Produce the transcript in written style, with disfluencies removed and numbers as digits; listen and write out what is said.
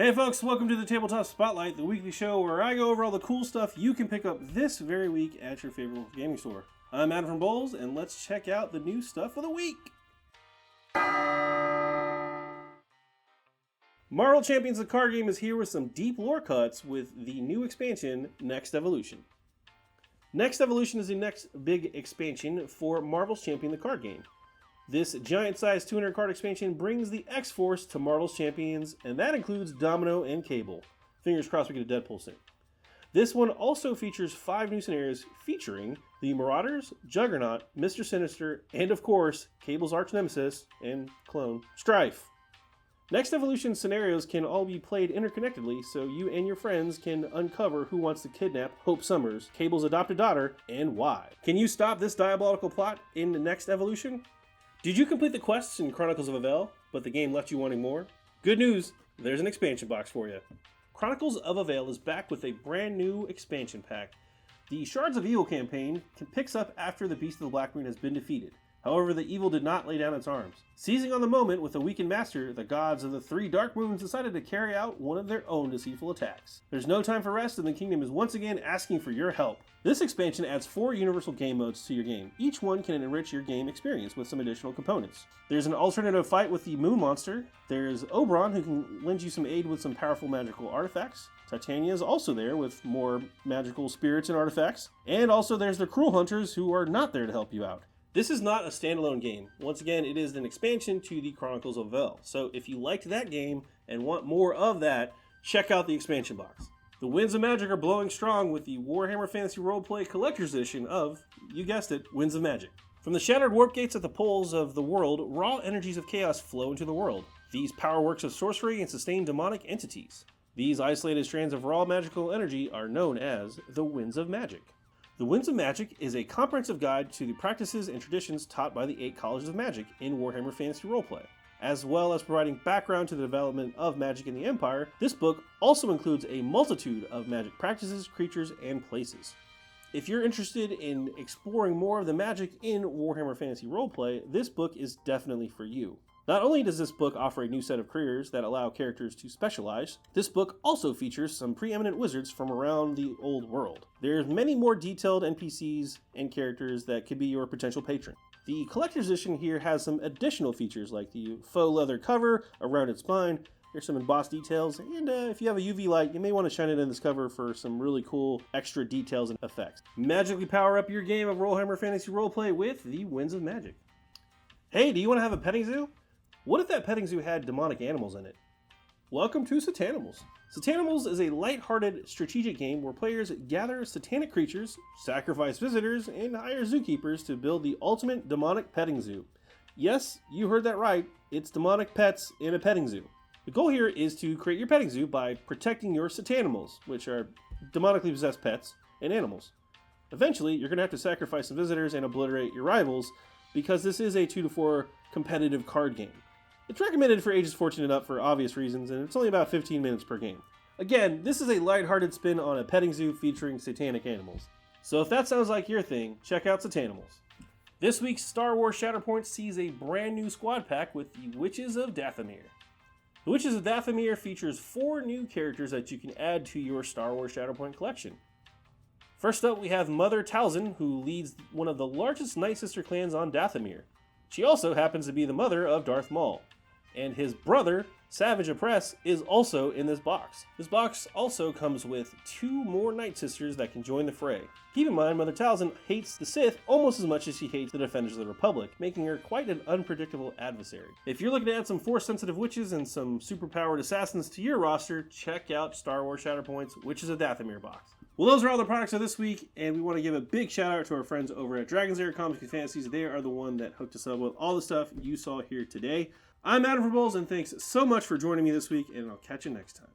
Hey folks, welcome to the Tabletop Spotlight, the weekly show where I go over all the cool stuff you can pick up this very week at your favorite gaming store. I'm Adam from Bowles, and let's check out the new stuff of the week. Marvel Champions the card game is here with some deep lore cuts with the new expansion, Next Evolution. Next Evolution is the next big expansion for Marvel's Champion the card game. This giant-sized 200-card expansion brings the X-Force to Marvel's Champions, and that includes Domino and Cable. Fingers crossed we get a Deadpool soon. This one also features 5 new scenarios featuring the Marauders, Juggernaut, Mr. Sinister, and of course, Cable's arch-nemesis and clone, Strife. Next Evolution scenarios can all be played interconnectedly, so you and your friends can uncover who wants to kidnap Hope Summers, Cable's adopted daughter, and why. Can you stop this diabolical plot in the Next Evolution? Did you complete the quests in Chronicles of Avel, but the game left you wanting more? Good news, there's an expansion box for you. Chronicles of Avel is back with a brand new expansion pack. The Shards of Evil campaign picks up after the Beast of the Black Moon has been defeated. However, the evil did not lay down its arms. Seizing on the moment with a weakened master, the gods of the 3 Dark Moons decided to carry out one of their own deceitful attacks. There's no time for rest, and the kingdom is once again asking for your help. This expansion adds 4 universal game modes to your game. Each one can enrich your game experience with some additional components. There's an alternative fight with the Moon Monster. There's Oberon, who can lend you some aid with some powerful magical artifacts. Titania is also there with more magical spirits and artifacts. And also there's the Cruel Hunters, who are not there to help you out. This is not a standalone game. Once again, it is an expansion to the Chronicles of Avel. So if you liked that game and want more of that, check out the expansion box. The winds of magic are blowing strong with the Warhammer Fantasy Roleplay Collector's Edition of, you guessed it, Winds of Magic. From the shattered warp gates at the poles of the world, raw energies of chaos flow into the world. These power works of sorcery and sustain demonic entities. These isolated strands of raw magical energy are known as the Winds of Magic. The Winds of Magic is a comprehensive guide to the practices and traditions taught by the 8 Colleges of Magic in Warhammer Fantasy Roleplay. As well as providing background to the development of magic in the Empire, this book also includes a multitude of magic practices, creatures, and places. If you're interested in exploring more of the magic in Warhammer Fantasy Roleplay, this book is definitely for you. Not only does this book offer a new set of careers that allow characters to specialize, this book also features some preeminent wizards from around the old world. There's many more detailed NPCs and characters that could be your potential patron. The collector's edition here has some additional features like the faux leather cover, a rounded spine, here's some embossed details, and if you have a UV light, you may want to shine it in this cover for some really cool extra details and effects. Magically power up your game of Warhammer Fantasy Roleplay with the Winds of Magic. Hey, do you want to have a petting zoo? What if that petting zoo had demonic animals in it? Welcome to Satanimals. Satanimals is a light-hearted strategic game where players gather satanic creatures, sacrifice visitors, and hire zookeepers to build the ultimate demonic petting zoo. Yes, you heard that right, it's demonic pets in a petting zoo. The goal here is to create your petting zoo by protecting your Satanimals, which are demonically possessed pets and animals. Eventually, you're going to have to sacrifice some visitors and obliterate your rivals, because this is a 2-4 competitive card game. It's recommended for ages 14 and up for obvious reasons, and it's only about 15 minutes per game. Again, this is a lighthearted spin on a petting zoo featuring satanic animals. So if that sounds like your thing, check out Satanimals. This week's Star Wars Shatterpoint sees a brand new squad pack with the Witches of Dathomir. The Witches of Dathomir features 4 new characters that you can add to your Star Wars Shatterpoint collection. First up, we have Mother Talzin, who leads one of the largest Night Sister clans on Dathomir. She also happens to be the mother of Darth Maul. And his brother, Savage Opress, is also in this box. This box also comes with 2 more Night Sisters that can join the fray. Keep in mind, Mother Talzin hates the Sith almost as much as she hates the Defenders of the Republic, making her quite an unpredictable adversary. If you're looking to add some Force-sensitive witches and some super-powered assassins to your roster, check out Star Wars Shatterpoint's Witches of Dathomir box. Well, those are all the products of this week, and we want to give a big shout out to our friends over at Dragon's Lair Comics and Fantasies. They are the one that hooked us up with all the stuff you saw here today. I'm Adam from Bowles, and thanks so much for joining me this week, and I'll catch you next time.